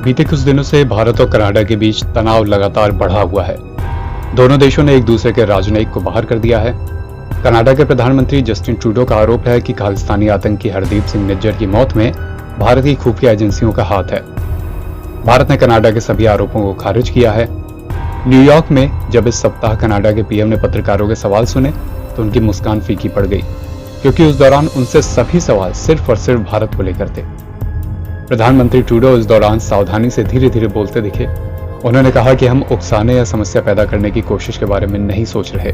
बीते कुछ दिनों से भारत और कनाडा के बीच तनाव लगातार बढ़ा हुआ है। दोनों देशों ने एक दूसरे के राजनयिक को बाहर कर दिया है। कनाडा के प्रधानमंत्री जस्टिन ट्रूडो का आरोप है कि खालिस्तानी आतंकी हरदीप सिंह निज्जर की मौत में भारत की खुफिया एजेंसियों का हाथ है। भारत ने कनाडा के सभी आरोपों को खारिज किया है। न्यूयॉर्क में जब इस सप्ताह कनाडा के पीएम ने पत्रकारों के सवाल सुने तो उनकी मुस्कान फीकी पड़ गई, क्योंकि उस दौरान उनसे सभी सवाल सिर्फ और सिर्फ भारत को लेकर थे। प्रधानमंत्री ट्रूडो इस दौरान सावधानी से धीरे धीरे बोलते दिखे। उन्होंने कहा कि हम उकसाने या समस्या पैदा करने की कोशिश के बारे में नहीं सोच रहे,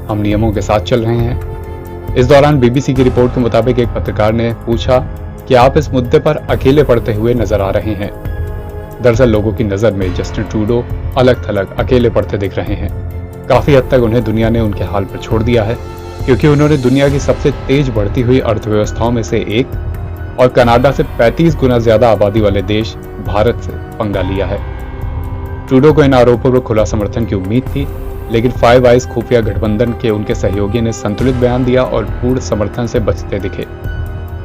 हम नियमों के साथ चल रहे हैं। इस दौरान बीबीसी की रिपोर्ट के मुताबिक एक पत्रकार ने पूछा कि आप इस मुद्दे पर अकेले पड़ते हुए नजर आ रहे हैं। दरअसल लोगों की नजर में जस्टिन ट्रूडो अलग थलग अकेले पड़ते दिख रहे हैं। काफी हद तक उन्हें दुनिया ने उनके हाल पर छोड़ दिया है, क्योंकि उन्होंने दुनिया की सबसे तेज बढ़ती हुई अर्थव्यवस्थाओं में से एक और कनाडा से 35 गुना ज्यादा आबादी वाले देश भारत से पंगा लिया है। ट्रूडो को इन आरोपों पर खुला समर्थन की उम्मीद थी, लेकिन फाइव आइज खुफिया गठबंधन के उनके सहयोगी ने संतुलित बयान दिया और पूर्ण समर्थन से बचते दिखे।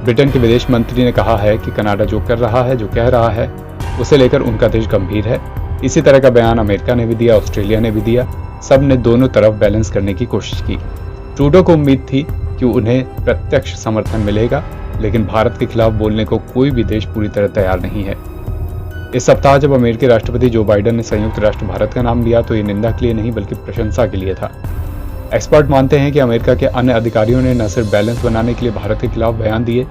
ब्रिटेन के विदेश मंत्री ने कहा है कि कनाडा जो कर रहा है, जो कह रहा है, उसे लेकर उनका देश गंभीर है। इसी तरह का बयान अमेरिका ने भी दिया, ऑस्ट्रेलिया ने भी दिया। सब ने दोनों तरफ बैलेंस करने की कोशिश की। ट्रूडो को उम्मीद थी कि उन्हें प्रत्यक्ष समर्थन मिलेगा, लेकिन भारत के खिलाफ बोलने को कोई भी देश पूरी तरह तैयार नहीं है। इस सप्ताह जब अमेरिकी राष्ट्रपति जो बाइडेन ने संयुक्त राष्ट्र भारत का नाम लिया तो ये निंदा के लिए नहीं बल्कि प्रशंसा के लिए था। एक्सपर्ट मानते हैं कि अमेरिका के अन्य अधिकारियों ने न सिर्फ बैलेंस बनाने के लिए भारत के खिलाफ बयान दिए,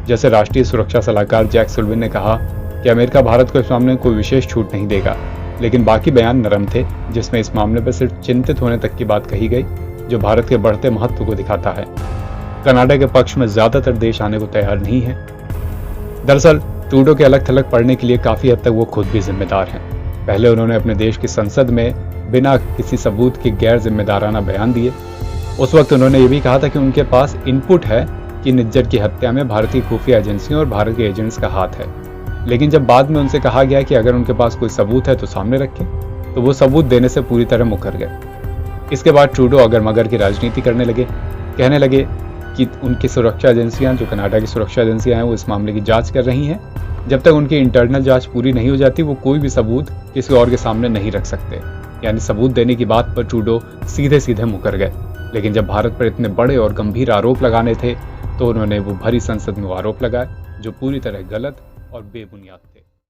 जैसे राष्ट्रीय सुरक्षा सलाहकार जैक सुल्लिवन ने कहा कि अमेरिका भारत को इस मामले में कोई विशेष छूट नहीं देगा, लेकिन बाकी बयान नरम थे, जिसमें इस मामले पर सिर्फ चिंतित होने तक की बात कही गई, जो भारत के बढ़ते महत्व को दिखाता है। कनाडा के पक्ष में ज्यादातर देश आने को तैयार नहीं है। दरअसल ट्रूडो के अलग थलग पड़ने के लिए काफी हद तक वो खुद भी जिम्मेदार हैं। पहले उन्होंने अपने देश की संसद में बिना किसी सबूत के गैर जिम्मेदाराना बयान दिए। उस वक्त उन्होंने ये भी कहा था कि उनके पास इनपुट है कि निज्जर की हत्या में भारतीय खुफिया एजेंसियों और भारत के एजेंट्स का हाथ है, लेकिन जब बाद में उनसे कहा गया कि अगर उनके पास कोई सबूत है तो सामने रखें, तो वो सबूत देने से पूरी तरह मुकर गए। इसके बाद ट्रूडो अगर मगर की राजनीति करने लगे, कहने लगे कि उनकी सुरक्षा एजेंसियां, जो कनाडा की सुरक्षा एजेंसियां हैं, वो इस मामले की जांच कर रही हैं। जब तक उनकी इंटरनल जांच पूरी नहीं हो जाती वो कोई भी सबूत किसी और के सामने नहीं रख सकते। यानी सबूत देने की बात पर ट्रूडो सीधे सीधे मुकर गए। लेकिन जब भारत पर इतने बड़े और गंभीर आरोप लगाने थे तो उन्होंने वो भरी संसद में आरोप लगाए, जो पूरी तरह गलत और बेबुनियाद थे।